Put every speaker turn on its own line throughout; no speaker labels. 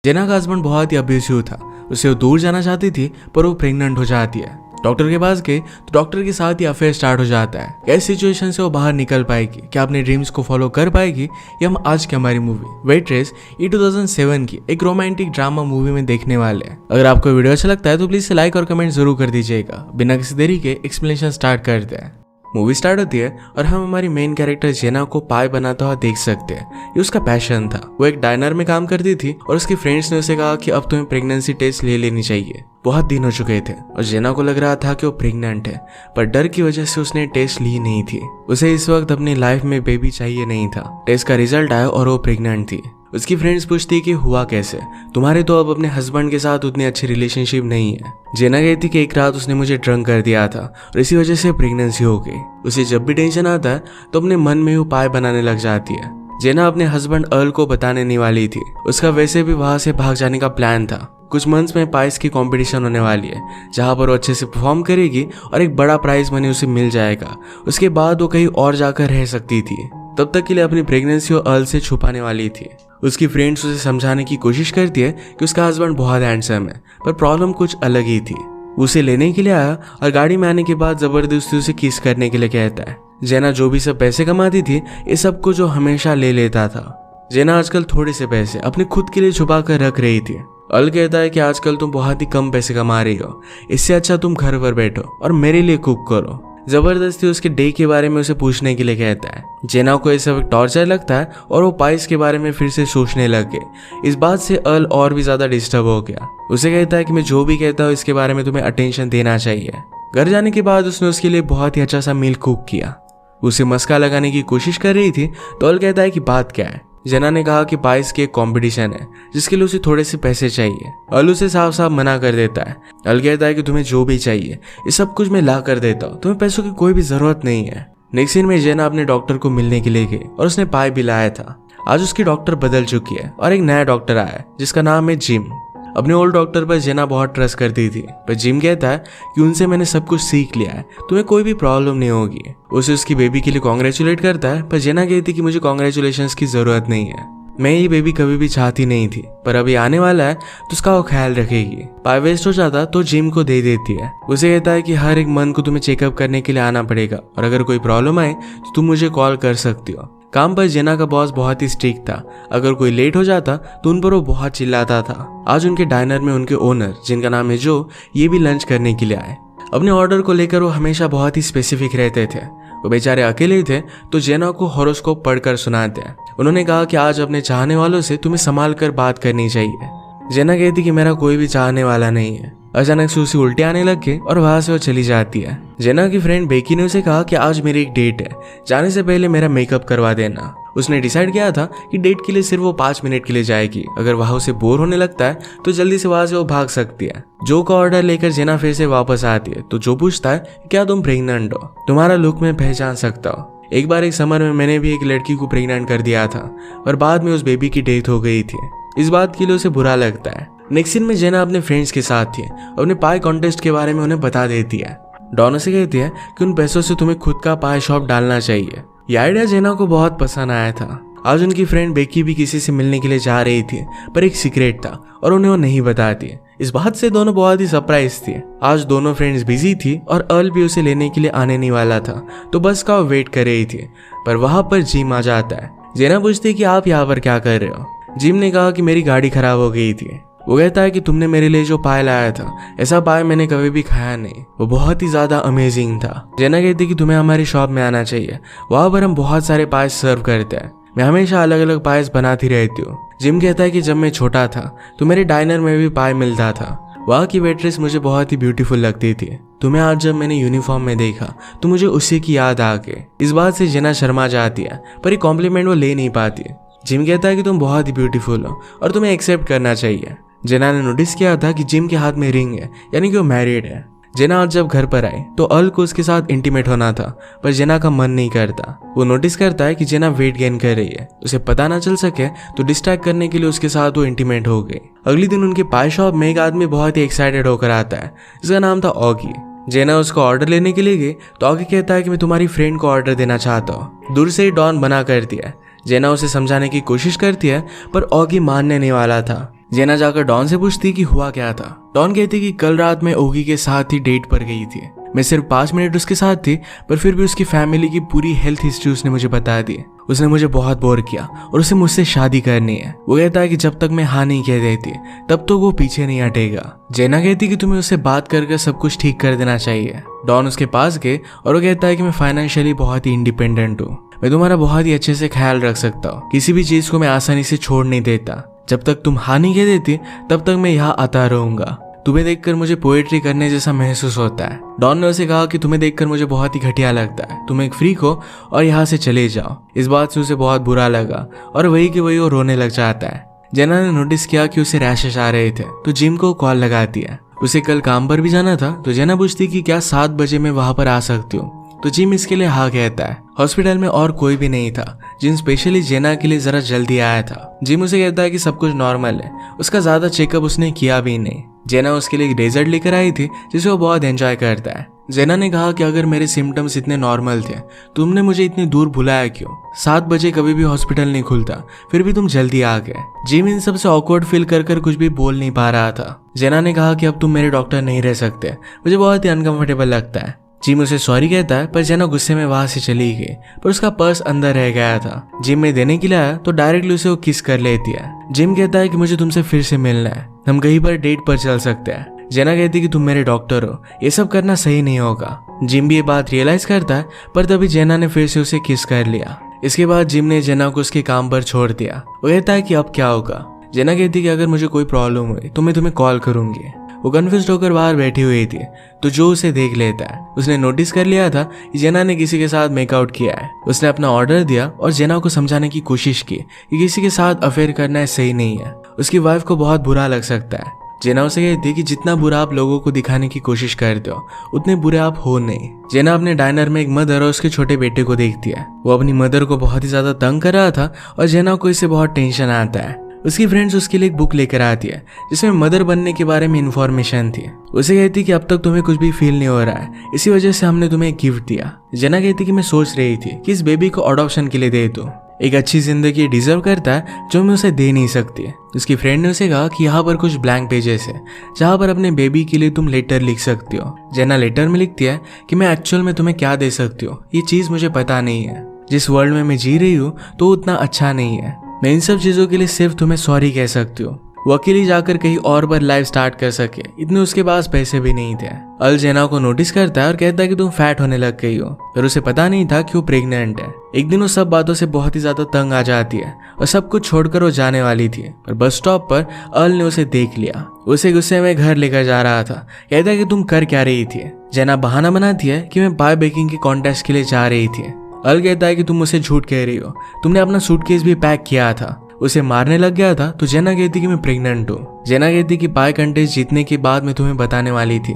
जेना का हस्बैंड बहुत ही अब्यूसिव था। उससे वो दूर जाना चाहती थी पर वो प्रेग्नेंट हो जाती है। डॉक्टर के पास गई तो डॉक्टर के साथ ही अफेयर स्टार्ट हो जाता है। कैसी सिचुएशन से वो बाहर निकल पाएगी, क्या अपने ड्रीम्स को फॉलो कर पाएगी, ये हम आज की हमारी मूवी वेट्रेस ये 2007 की एक रोमांटिक ड्रामा मूवी में देखने वाले हैं। अगर आपको वीडियो अच्छा लगता है तो प्लीज लाइक और कमेंट जरूर कर दीजिएगा। बिना किसी देरी के एक्सप्लेनेशन स्टार्ट करते हैं। मूवी स्टार्ट होती है और हम हमारी मेन कैरेक्टर जेना को पाई बनाता हुआ देख सकते हैं। ये उसका पैशन था। वो एक डाइनर में काम करती थी और उसके फ्रेंड्स ने उसे कहा कि अब तुम्हें प्रेगनेंसी टेस्ट ले लेनी चाहिए। बहुत दिन हो चुके थे और जेना को लग रहा था कि वो प्रेग्नेंट है, पर डर की वजह से उसने टेस्ट ली नहीं थी। उसे इस वक्त अपनी लाइफ में बेबी चाहिए नहीं था। टेस्ट का रिजल्ट आया और वो प्रेग्नेंट थी। उसकी फ्रेंड्स पूछती कि हुआ कैसे, तुम्हारे तो अब अपने हस्बैंड के साथ उतनी अच्छी रिलेशनशिप नहीं है। जेना कहती कि एक रात उसने मुझे ड्रंक कर दिया था और इसी वजह से प्रेगनेंसी हो गई। उसे जब भी टेंशन आता है तो अपने मन में वो पाए बनाने लग जाती है। जेना अपने हस्बैंड अर्ल को बताने नहीं वाली थी। उसका वैसे भी वहां से भाग जाने का प्लान था। कुछ मंथ्स में पाइस की कंपटीशन होने वाली है जहां पर वो अच्छे से परफॉर्म करेगी और एक बड़ा प्राइज मनी उसे मिल जाएगा। उसके बाद वो कहीं और जाकर रह सकती थी। तब तक के लिए अपनी प्रेगनेंसी और अर्ल से छुपाने वाली थी। उसकी फ्रेंड्स उसे समझाने की कोशिश करती है कि उसका हस्बैंड बहुत हैंडसम है, पर प्रॉब्लम कुछ अलग ही थी। उसे लेने के लिए आया और गाड़ी में आने के बाद जबरदस्ती उसे किस करने के लिए कहता है। जेना जो भी सब पैसे कमाती थी ये सब को जो हमेशा ले लेता था। जेना आजकल थोड़े से पैसे अपने खुद के लिए छुपा कर रख रही थी। अल कहता है कि आजकल तुम बहुत ही कम पैसे कमा रही हो, इससे अच्छा तुम घर पर बैठो और मेरे लिए कुक करो। जबरदस्ती उसके डे के बारे में उसे पूछने के लिए कहता है। जेना को ये सब टॉर्चर लगता है और वो पाइस के बारे में फिर से सोचने लग गए। इस बात से अल और भी ज्यादा डिस्टर्ब हो गया। उसे कहता है कि मैं जो भी कहता हूँ इसके बारे में तुम्हें अटेंशन देना चाहिए। घर जाने के बाद उसने उसके लिए बहुत ही अच्छा सा मील कुक किया। उसे मस्का लगाने की कोशिश कर रही थी तो अल कहता है कि बात क्या है। जेना ने कहा कि पाइस की एक कंपटीशन है जिसके लिए उसे थोड़े से पैसे चाहिए। अल उसे साफ साफ मना कर देता है। अल कहता है कि तुम्हें जो भी चाहिए ये सब कुछ मैं ला कर देता हूँ, तुम्हें पैसों की कोई भी जरूरत नहीं है। नेक्स्ट सीन में जेना अपने डॉक्टर को मिलने के लिए गई और उसने पाई भी लाया था। आज उसकी डॉक्टर बदल चुकी है और एक नया डॉक्टर आया है जिसका नाम है जिम। अपने ओल्ड डॉक्टर पर जेना बहुत ट्रस्ट करती थी, पर जिम कहता है कि उनसे मैंने सब कुछ सीख लिया है, तुम्हें कोई भी प्रॉब्लम नहीं होगी। उसे उसकी बेबी के लिए कॉन्ग्रेचुलेट करता है, पर जेना कहती कि मुझे कॉन्ग्रेचुलेशंस की जरूरत नहीं है, मैं ये बेबी कभी भी चाहती नहीं थी, पर अभी आने वाला है तो उसका वो ख्याल रखेगी। पाई वेस्ट हो जाता तो जिम को दे देती है। उसे कहता है कि हर एक मंथ को तुम्हें चेकअप करने के लिए आना पड़ेगा और अगर कोई प्रॉब्लम आए तो तुम मुझे कॉल कर सकती हो। काम पर जेना का बॉस बहुत ही स्ट्रिक्ट था। अगर कोई लेट हो जाता तो उन पर वो बहुत चिल्लाता था। आज उनके डाइनर में उनके ओनर जिनका नाम है जो, ये भी लंच करने के लिए आए। अपने ऑर्डर को लेकर वो हमेशा बहुत ही स्पेसिफिक रहते थे। वो बेचारे अकेले थे तो जेना को हॉरोस्कोप पढ़कर सुनाते हैं। उन्होंने कहा कि आज अपने चाहने वालों से तुम्हें संभाल कर बात करनी चाहिए। जेना कहती कि मेरा कोई भी चाहने वाला नहीं है। अचानक से उसे उल्टे आने लग गए और वहां से वो चली जाती है। जेना की फ्रेंड बेकी ने उसे कहा कि आज मेरी एक डेट है, जाने से पहले मेरा मेकअप करवा देना। उसने डिसाइड किया था कि डेट के लिए सिर्फ वो 5 मिनट के लिए जाएगी। अगर वहां उसे बोर होने लगता है तो जल्दी से वहां से वो भाग सकती है। जो का ऑर्डर लेकर जेना फिर से वापस आती है तो जो पूछता है क्या तुम प्रेग्नेंट हो, तुम्हारा लुक मैं पहचान सकता हूँ। एक बार एक समर में मैंने भी एक लड़की को प्रेग्नेंट कर दिया था और बाद में उस बेबी की डेथ हो गई थी। इस बात के लिए उसे बुरा लगता है। नेक्स्ट सीन में जेना अपने फ्रेंड्स के साथ थी। अपने पाई कॉन्टेस्ट के बारे में उन्हें बता देती है। डॉन से कहती है कि उन पैसों से तुम्हें खुद का पाई शॉप डालना चाहिए। यह आइडिया जेना को बहुत पसंद आया था। आज उनकी फ्रेंड बेकी भी किसी से मिलने के लिए जा रही थी, पर एक सीक्रेट था और उन्हें वो नहीं बताती। इस बात से दोनों बहुत ही सरप्राइज थे। आज दोनों फ्रेंड्स बिजी थी और अर्ल भी उसे लेने के लिए आने नहीं वाला था तो बस का वेट कर रही थी, पर वहां पर जिम आ जाता है। जेना पूछती कि आप यहाँ पर क्या कर रहे हो। जिम ने कहा कि मेरी गाड़ी खराब हो गई थी। वो कहता है कि तुमने मेरे लिए जो पाए लाया था ऐसा पाए मैंने कभी भी खाया नहीं, वो बहुत ही ज्यादा अमेजिंग था। जेना कहती कि तुम्हें हमारी शॉप में आना चाहिए, वहां पर हम बहुत सारे पाए सर्व करते हैं, मैं हमेशा अलग अलग पाए बनाती रहती हूँ। जिम कहता है कि जब मैं छोटा था तो मेरे डाइनर में भी पाए मिलता था। वहाँ की वेट्रेस मुझे बहुत ही ब्यूटीफुल लगती थी। तुम्हें आज जब मैंने यूनिफॉर्म में देखा तो मुझे उसी की याद आ गई। इस बात से जेना शर्मा जाती है, पर एक कॉम्प्लीमेंट वो ले नहीं पाती। जिम कहता है कि तुम बहुत ही ब्यूटीफुल हो और तुम्हें एक्सेप्ट करना चाहिए। जेना ने नोटिस किया था कि जिम के हाथ में रिंग है, यानी कि वो मैरिड है। जेना आज जब घर पर आई तो अल को उसके साथ इंटीमेट होना था, पर जेना का मन नहीं करता। वो नोटिस करता है कि जेना वेट गेन कर रही है। उसे पता ना चल सके तो डिस्ट्रैक्ट करने के लिए उसके साथ वो इंटीमेट हो गई। अगले दिन उनके पाई शॉप में एक आदमी बहुत ही एक्साइटेड होकर आता है, जिसका नाम था ऑगी। जेना उसको ऑर्डर लेने के लिए गई तो ऑगी कहता है कि मैं तुम्हारी फ्रेंड को ऑर्डर देना चाहता हूँ। दूर से ही डॉन बना कर दिया। जेना उसे समझाने की कोशिश करती है, पर ऑगी मानने नहीं वाला था। जेना जाकर डॉन से पूछती कि हुआ क्या था। डॉन कहती कि कल रात मैं ओगी के साथ ही डेट पर गई थी। मैं सिर्फ 5 मिनट उसके साथ थी, पर फिर भी उसकी फैमिली की पूरी हेल्थ हिस्ट्री उसने मुझे बता दी। उसने मुझे बहुत बोर किया और उसे मुझसे शादी करनी है। वो कहता है कि जब तक मैं हाँ नहीं कह देती तब तो वो पीछे नहीं हटेगा। जेना कहती कि तुम्हें उससे बात करके सब कुछ ठीक कर देना चाहिए। डॉन उसके पास गए और वो कहता है कि मैं फाइनेंशियली बहुत ही इंडिपेंडेंट हूँ, मैं तुम्हारा बहुत ही अच्छे से ख्याल रख सकता हूँ, किसी भी चीज को मैं आसानी से छोड़ नहीं देता। जब तक तुम हाँ नहीं कह देती तब तक मैं यहाँ आता रहूंगा। तुम्हें देखकर मुझे पोएट्री करने जैसा महसूस होता है। डॉन ने उसे कहा कि तुम्हें देखकर मुझे बहुत ही घटिया लगता है, तुम एक फ्रीक हो और यहाँ से चले जाओ। इस बात से उसे बहुत बुरा लगा और वही कि वही वो रोने लग जाता है। जेना ने नोटिस किया कि उसे रैशेस आ रहे थे तो जिम को कॉल लगाती है। उसे कल काम पर भी जाना था तो जेना पूछती कि क्या 7 बजे मैं वहां पर आ सकती हूँ, तो जिम इसके लिए हाँ कहता है। हॉस्पिटल में और कोई भी नहीं था। जिम स्पेशली जेना के लिए जरा जल्दी आया था। जिम उसे कहता है कि सब कुछ नॉर्मल है, उसका ज्यादा चेकअप उसने किया भी नहीं। जेना उसके लिए एक डेजर्ट लेकर आई थी जिसे वो बहुत एंजॉय करता है। जेना ने कहा कि अगर मेरे सिम्टम्स इतने नॉर्मल थे तुमने मुझे इतनी दूर बुलाया क्यों? 7 बजे कभी भी हॉस्पिटल नहीं खुलता, फिर भी तुम जल्दी आ गए। जिम इन सब से ऑकवर्ड फील कर कुछ भी बोल नहीं पा रहा था। जेना ने कहा कि अब तुम मेरे डॉक्टर नहीं रह सकते, मुझे बहुत ही अनकंफर्टेबल लगता है। जिम उसे सॉरी कहता है पर जेना गुस्से में वहां से चली गई, पर उसका पर्स अंदर रह गया था। जिम में देने के लिए आया तो डायरेक्टली उसे वो किस कर लेती है। जिम कहता है कि मुझे तुमसे फिर से मिलना है, हम कहीं पर डेट पर चल सकते हैं। जेना कहती कि तुम मेरे डॉक्टर हो, ये सब करना सही नहीं होगा। जिम भी ये बात रियलाइज करता है, पर तभी जेना ने फिर से उसे किस कर लिया। इसके बाद जिम ने जेना को उसके काम पर छोड़ दिया। वो कहता है कि अब क्या होगा। जेना कहती कि अगर मुझे कोई प्रॉब्लम हुई तो मैं तुम्हें कॉल करूंगी। वो कन्फ्यूज्ड होकर बाहर बैठी हुई थी तो जो उसे देख लेता है। उसने नोटिस कर लिया था कि जेना ने किसी के साथ मेकआउट किया है। उसने अपना ऑर्डर दिया और जेना को समझाने की कोशिश की कि किसी के साथ अफेयर करना सही नहीं है, उसकी वाइफ को बहुत बुरा लग सकता है। जेना उसे कहती कि जितना बुरा आप लोगों को दिखाने की कोशिश करते हो उतने बुरे आप हो नहीं। जेना अपने डाइनर में एक मदर और उसके छोटे बेटे को देखती है। वो अपनी मदर को बहुत ही ज्यादा तंग कर रहा था और जेना को इससे बहुत टेंशन आता है। उसकी फ्रेंड्स उसके लिए एक बुक लेकर आती है जिसमें मदर बनने के बारे में इंफॉर्मेशन थी। उसे कहती कि अब तक तुम्हें कुछ भी फील नहीं हो रहा है, इसी वजह से हमने तुम्हें एक गिफ्ट दिया। जेना कहती कि मैं सोच रही थी कि इस बेबी को अडॉप्शन के लिए दे दूं, एक अच्छी जिंदगी डिजर्व करता है जो मैं उसे दे नहीं सकती। उसकी फ्रेंड ने उसे कहा कि यहाँ पर कुछ ब्लैंक पेजेस है जहाँ पर अपने बेबी के लिए तुम लेटर लिख सकती हो। जेना लेटर में लिखती है कि मैं एक्चुअल में तुम्हें क्या दे सकती हूँ ये चीज मुझे पता नहीं है। जिस वर्ल्ड में मैं जी रही हूँ तो उतना अच्छा नहीं है। मैं इन सब चीजों के लिए सिर्फ तुम्हें सॉरी कह सकती हूँ। वो अकेली जाकर कहीं और पर लाइफ स्टार्ट कर सके इतने उसके पास पैसे भी नहीं थे। अल जेना को नोटिस करता है और कहता है कि तुम फैट होने लग गई हो, पर उसे पता नहीं था कि वो प्रेग्नेंट है। एक दिन वो सब बातों से बहुत ही ज्यादा तंग आ जाती है और सब कुछ छोड़कर वो जाने वाली थी, पर बस स्टॉप पर अल ने उसे देख लिया। उसे गुस्से में घर लेकर जा रहा था। कहता है कि तुम कर क्या रही थी? जेना बहाना बनाती है कि मैं बाय बेकिंग के कॉन्टेस्ट के लिए जा रही थी। अल कहता है कि तुम मुझसे झूठ कह रही हो, तुमने अपना सूटकेस भी पैक किया था। उसे मारने लग गया था तो जेना कहती कि मैं प्रेग्नेंट हूँ। जेना कहती कि पाई कंटेस्ट जीतने के बाद मैं तुम्हें बताने वाली थी।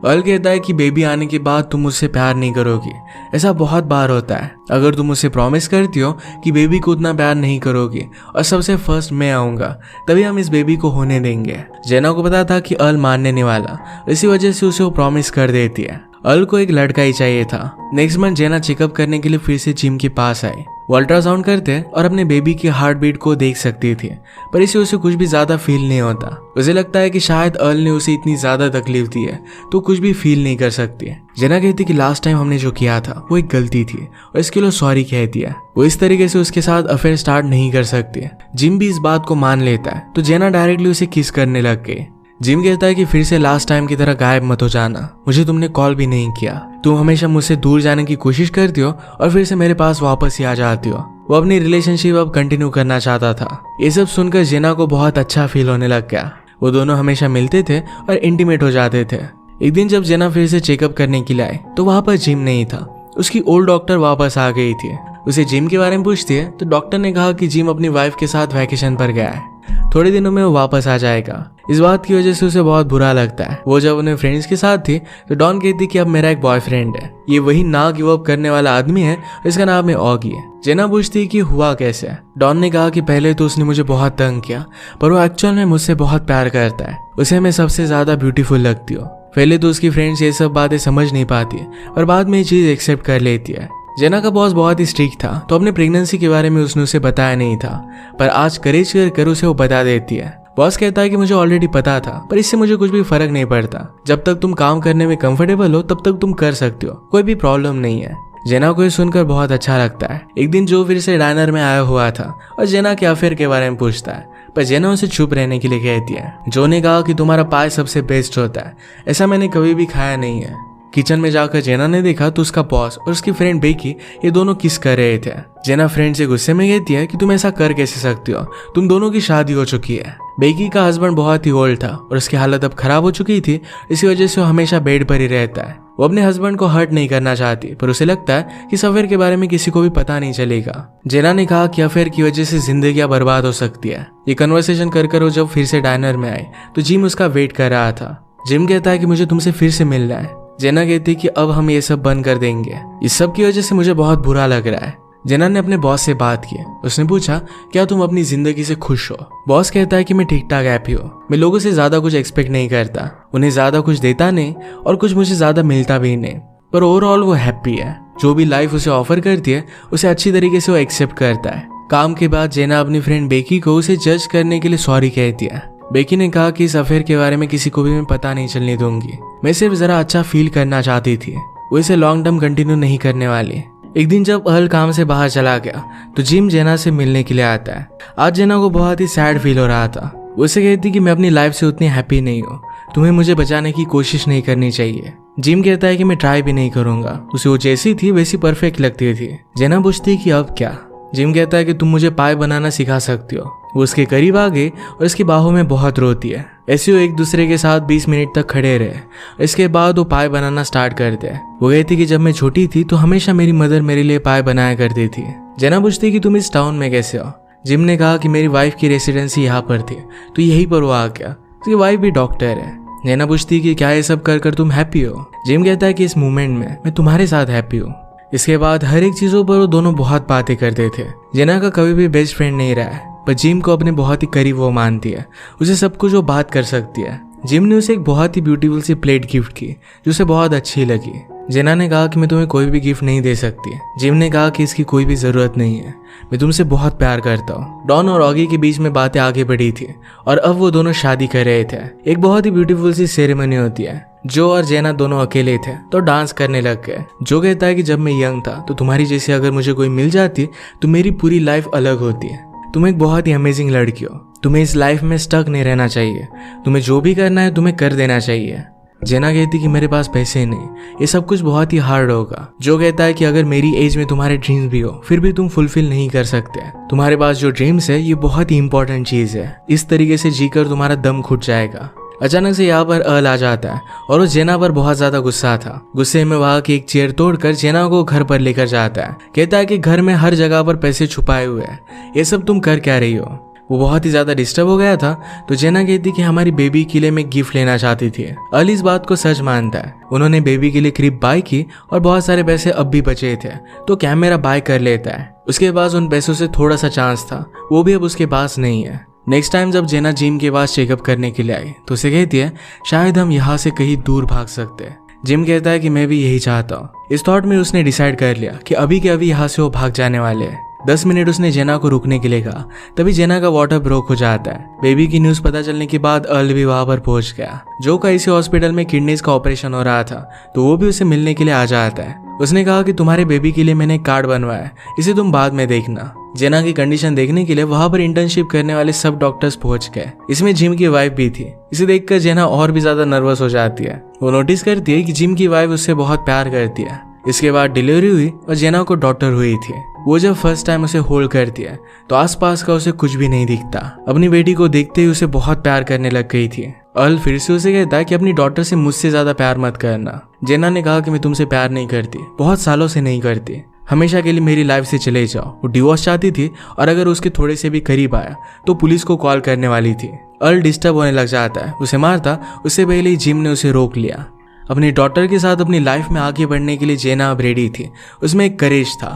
अल कहता है कि बेबी आने के बाद तुम मुझसे प्यार नहीं करोगी, ऐसा बहुत बार होता है। अगर तुम मुझसे प्रॉमिस करती हो कि बेबी को उतना प्यार नहीं करोगी और सबसे फर्स्ट मैं आऊंगा तभी हम इस बेबी को होने देंगे। जेना को पता था कि अल मानने नहीं वाला, इसी वजह से उसे वो प्रॉमिस कर देती है। अल को एक लड़का ही चाहिए था। नेक्स्ट मंथ जेना चेकअप करने के लिए फिर से जिम के पास आई। वो अल्ट्रासाउंड करते और अपने बेबी की हार्ट बीट को देख सकती थी, पर इसे उसे कुछ भी ज्यादा फील नहीं होता। उसे लगता है कि शायद अल ने उसे इतनी ज्यादा तकलीफ दी है तो कुछ भी फील नहीं कर सकती। जेना कहती कि लास्ट टाइम हमने जो किया था वो एक गलती थी और इसके लिए सॉरी कहती है। वो इस तरीके से उसके साथ अफेयर स्टार्ट नहीं कर सकती। जिम भी इस बात को मान लेता है तो जेना डायरेक्टली उसे किस करने लग गई। जिम कहता है कि फिर से लास्ट टाइम की तरह गायब मत हो जाना, मुझे तुमने कॉल भी नहीं किया, तुम हमेशा मुझसे दूर जाने की कोशिश करती हो और फिर से मेरे पास वापस ही आ जाती हो। वो अपनी रिलेशनशिप अब कंटिन्यू करना चाहता था। ये सब सुनकर जेना को बहुत अच्छा फील होने लग गया। वो दोनों हमेशा मिलते थे और इंटीमेट हो जाते थे। एक दिन जब जेना फिर से चेकअप करने के लिए आए तो वहां पर जिम नहीं था। उसकी ओल्ड डॉक्टर वापस आ गई थी। उसे जिम के बारे में पूछती है तो डॉक्टर ने कहा कि जिम अपनी वाइफ के साथ वैकेशन पर गया है, थोड़े दिनों में वो वापस आ जाएगा। इस बात की वजह से उसे बहुत बुरा लगता है। वो जब अपने फ्रेंड्स के साथ थी तो डॉन कहती कि अब मेरा एक बॉयफ्रेंड है, ये वही ना गिव अप करने वाला आदमी है, इसका नाम है ऑगी। जेना पूछती कि हुआ कैसे। डॉन ने कहा कि पहले तो उसने मुझे बहुत तंग किया, पर वो एक्चुअल में मुझसे बहुत प्यार करता है, उसे मैं सबसे ज्यादा ब्यूटीफुल लगती हूँ। पहले तो उसकी फ्रेंड्स ये सब बातें समझ नहीं पाती और बाद में ये चीज एक्सेप्ट कर लेती है। जेना का बॉस बहुत ही स्ट्रिक्ट था तो अपने प्रेगनेंसी के बारे में उसने उसे बताया नहीं था, पर आज करेज कर उसे वो बता देती है। बॉस कहता है कि मुझे ऑलरेडी पता था, पर इससे मुझे कुछ भी फर्क नहीं पड़ता। जब तक तुम काम करने में कंफर्टेबल हो तब तक तुम कर सकते हो, कोई भी प्रॉब्लम नहीं है। जेना को ये सुनकर बहुत अच्छा लगता है। एक दिन जो फिर से डाइनर में आया हुआ था और जेना के अफेयर के बारे में पूछता है, पर जेना उसे चुप रहने के लिए कहती है। जो ने कहा कि तुम्हारा पाय सबसे बेस्ट होता है, ऐसा मैंने कभी भी खाया नहीं है। किचन में जाकर जेना ने देखा तो उसका बॉस और उसकी फ्रेंड बेकी ये दोनों किस कर रहे थे। जेना फ्रेंड से गुस्से में कहती है कि तुम ऐसा कर कैसे सकती हो, तुम दोनों की शादी हो चुकी है। बेकी का हस्बैंड बहुत ही ओल्ड था और उसकी हालत अब खराब हो चुकी थी, इसी वजह से वो हमेशा बेड पर ही रहता है। वो अपने हस्बैंड को हर्ट नहीं करना चाहती, पर उसे लगता है कि इस अफेयर के बारे में किसी को भी पता नहीं चलेगा। जेना ने कहा कि अफेयर की वजह से जिंदगियां बर्बाद हो सकती है। ये कन्वर्सेशन कर वो जब फिर से डाइनर में आए तो जिम उसका वेट कर रहा था। जिम कहता है कि मुझे तुमसे फिर से मिलना है। जेना कहती है कि अब हम ये सब बंद कर देंगे, इस सब की वजह से मुझे बहुत बुरा लग रहा है। जेना ने अपने बॉस से बात की। उसने पूछा, क्या तुम अपनी जिंदगी से खुश हो? बॉस कहता है कि मैं ठीक ठाक हैप्पी हूँ। मैं लोगों से ज्यादा कुछ एक्सपेक्ट नहीं करता, उन्हें ज्यादा कुछ देता नहीं और कुछ मुझे ज्यादा मिलता भी नहीं, पर ओवरऑल वो हैप्पी है। जो भी लाइफ उसे ऑफर करती है उसे अच्छी तरीके से वो एक्सेप्ट करता है। काम के बाद जेना अपनी फ्रेंड बेकी को उसे जज करने के लिए सॉरी कहती है। बेकी ने कहा कि इस अफेयर के बारे में किसी को भी मैं पता नहीं चलने दूंगी, मैं सिर्फ जरा अच्छा फील करना चाहती थी, वो इसे लॉन्ग टर्म कंटिन्यू नहीं करने वाली। एक दिन जब अर्ल काम से बाहर चला गया तो जिम जेना से मिलने के लिए आता है। आज जेना को बहुत ही सैड फील हो रहा था। वो उसे कहती कि मैं अपनी लाइफ से उतनी हैप्पी नहीं हूँ, तुम्हें मुझे बचाने की कोशिश नहीं करनी चाहिए। जिम कहता है कि मैं ट्राई भी नहीं करूंगा, उसे वो जैसी थी वैसी परफेक्ट लगती थी। जेना पूछती कि अब क्या? जिम कहता है कि तुम मुझे पाए बनाना सिखा सकती हो। वो उसके करीब आ गई और उसकी बाहों में बहुत रोती है। ऐसे वो एक दूसरे के साथ 20 मिनट तक खड़े रहे। इसके बाद वो पाए बनाना स्टार्ट करते हैं। वो कहती कि जब मैं छोटी थी तो हमेशा मेरी मदर मेरे लिए पाए बनाया करती थी। जेना पूछती कि तुम इस टाउन में कैसे हो? जिम ने कहा कि मेरी वाइफ की रेसिडेंसी यहाँ पर थी तो यहीं पर वो आ गया। उसकी वाइफ भी डॉक्टर है। जेना पूछती कि क्या ये सब कर तुम हैप्पी हो? जिम कहता है कि इस मोमेंट में मैं तुम्हारे साथ हैप्पी हूँ। इसके बाद हर एक चीजों पर वो दोनों बहुत बातें करते थे। जेना का कभी भी बेस्ट फ्रेंड नहीं रहा है, पर जिम को अपने बहुत ही करीब वो मानती है। उसे सब कुछ वो बात कर सकती है। जिम ने उसे एक बहुत ही ब्यूटीफुल सी प्लेट गिफ्ट की जो उसे बहुत अच्छी लगी। जेना ने कहा कि मैं तुम्हें कोई भी गिफ्ट नहीं दे सकती। जिम ने कहा कि इसकी कोई भी जरूरत नहीं है, मैं तुमसे बहुत प्यार करता हूँ। डॉन और ऑगी के बीच में बातें आगे बढ़ी थी और अब वो दोनों शादी कर रहे थे। एक बहुत ही ब्यूटीफुल सी सेरेमनी होती है। जो और जेना दोनों अकेले थे तो डांस करने लग गए। जो कहता है कि जब मैं यंग था तो तुम्हारी जैसी अगर मुझे कोई मिल जाती तो मेरी पूरी लाइफ अलग होती है। तुम एक बहुत ही अमेजिंग लड़की हो, तुम्हें इस लाइफ में स्टक नहीं रहना चाहिए, तुम्हें जो भी करना है तुम्हें कर देना चाहिए। जेना कहती कि मेरे पास पैसे नहीं, ये सब कुछ बहुत ही हार्ड होगा। जो कहता है कि अगर मेरी एज में तुम्हारे ड्रीम्स भी हो फिर भी तुम फुलफिल नहीं कर सकते। तुम्हारे पास जो ड्रीम्स है ये बहुत ही इंपॉर्टेंट चीज है, इस तरीके से जीकर तुम्हारा दम घुट जाएगा। अचानक से यहाँ पर अर्ल आ जाता है और वो जेना पर बहुत ज्यादा गुस्सा था। गुस्से में वहाँ की एक चेयर तोड़कर जेना को घर पर लेकर जाता है। कहता है कि घर में हर जगह पर पैसे छुपाए हुए हैं, ये सब तुम कर क्या रही हो? वो बहुत ही ज्यादा डिस्टर्ब हो गया था तो जेना कहती कि हमारी बेबी के लिए मैं गिफ्ट लेना चाहती थी। अर्ल इस बात को सच मानता है। उन्होंने बेबी के लिए क्रिप बाय की और बहुत सारे पैसे अब भी बचे थे तो कैमरा बाय कर लेता है। उसके पास उन पैसों से थोड़ा सा चांस था, वो भी अब उसके पास नहीं है। नेक्स्ट टाइम जब जेना जिम के पास चेकअप करने के लिए आई तो उसे कहती है शायद हम यहाँ से कहीं दूर भाग सकते हैं। जिम कहता है कि मैं भी यही चाहता हूँ। इस थॉट में उसने डिसाइड कर लिया कि अभी के अभी यहाँ से वो भाग जाने वाले हैं। 10 मिनट उसने जेना को रुकने के लिए कहा, तभी जेना का वाटर ब्रोक हो जाता है। बेबी की न्यूज पता चलने के बाद अर्ल भी वहां पर पहुंच गया। जो का इसी हॉस्पिटल में किडनीज का ऑपरेशन हो रहा था तो वो भी उसे मिलने के लिए आ जाता है। उसने कहा कि तुम्हारे बेबी के लिए मैंने कार्ड बनवाया है, इसे तुम बाद में देखना। जेना की कंडीशन देखने के लिए वहां पर इंटर्नशिप करने वाले सब डॉक्टर्स पहुंच गए। इसमें जिम की वाइफ भी थी। इसे देखकर जेना और भी ज्यादा नर्वस हो जाती है। वो नोटिस करती है कि जिम की वाइफ उससे बहुत प्यार करती है। इसके बाद डिलीवरी हुई और जेना को डॉटर हुई थी। वो जब फर्स्ट टाइम उसे होल्ड करती है तो आसपास का उसे कुछ भी नहीं दिखता। अपनी बेटी को देखते ही उसे बहुत प्यार करने लग गई थी। अर्ल फिर से उसे कहता है कि अपनी डॉटर से मुझसे ज्यादा प्यार मत करना। जेना ने कहा कि मैं तुमसे प्यार नहीं करती, बहुत सालों से नहीं करती, हमेशा के लिए मेरी लाइफ से चले जाओ। वो डिवोर्स चाहती थी और अगर उसके थोड़े से भी करीब आया तो पुलिस को कॉल करने वाली थी। अर्ल डिस्टर्ब होने लग जाता है, उसे मारता। उससे पहले ही जिम ने उसे रोक लिया। अपनी डॉटर के साथ अपनी लाइफ में आगे बढ़ने के लिए जेना अब रेडी थी। उसमें एक करेज था।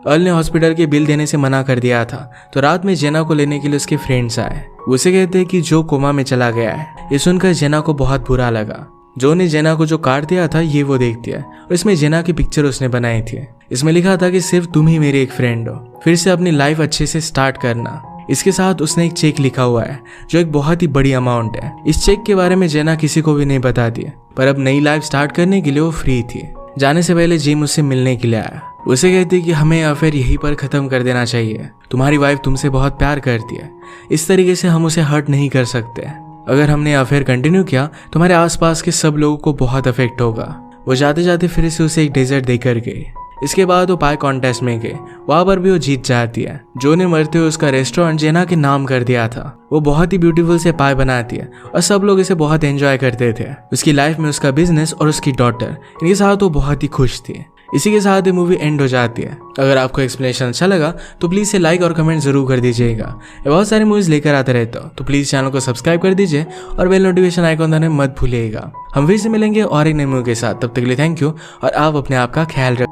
अर्ल ने हॉस्पिटल के बिल देने से मना कर दिया था तो रात में जेना को लेने के लिए उसके फ्रेंड्स आए। उसे कहते हैं कि जो कोमा में चला गया है। ये सुनकर जेना को बहुत बुरा लगा। जो ने जेना को जो कार्ड दिया था ये वो देखती है और इसमें जेना की पिक्चर उसने बनाई थी। इसमें लिखा था कि सिर्फ तुम ही मेरी एक फ्रेंड हो, फिर से अपनी लाइफ अच्छे से स्टार्ट करना। इसके साथ उसने एक चेक लिखा हुआ है जो एक बहुत ही बड़ी अमाउंट है। इस चेक के बारे में जेना किसी को भी नहीं बताती है, पर अब नई लाइफ स्टार्ट करने के लिए वो फ्री थी। जाने से पहले जिम उससे मिलने के लिए आया। उसे कहती कि हमें अफेयर यहीं पर खत्म कर देना चाहिए, तुम्हारी वाइफ तुमसे बहुत प्यार करती है, इस तरीके से हम उसे हर्ट नहीं कर सकते। अगर हमने अफेयर कंटिन्यू किया तो हमारे आसपास के सब लोगों को बहुत अफेक्ट होगा। वो जाते जाते फिर से उसे एक डेजर्ट देकर गई। इसके बाद वो पाई कॉन्टेस्ट में गए, वहां पर भी वो जीत जाती है। जो ने मरते हुए उसका रेस्टोरेंट जेना के नाम कर दिया था। वो बहुत ही ब्यूटीफुल से पाई बनाती है और सब लोग इसे बहुत एंजॉय करते थे। उसकी लाइफ में उसका बिजनेस और उसकी डॉटर, इनके साथ वो बहुत ही खुश थी। इसी के साथ ये मूवी एंड हो जाती है। अगर आपको एक्सप्लेनेशन अच्छा लगा तो प्लीज़ से लाइक और कमेंट जरूर कर दीजिएगा। ये बहुत सारी मूवीज़ लेकर आते रहता हूँ, तो प्लीज़ चैनल को सब्सक्राइब कर दीजिए और बेल नोटिफिकेशन आइकॉन दबाना मत भूलिएगा। हम फिर से मिलेंगे और एक नई मूवी के साथ, तब तक के लिए थैंक यू और आप अपने आप का ख्याल रखें।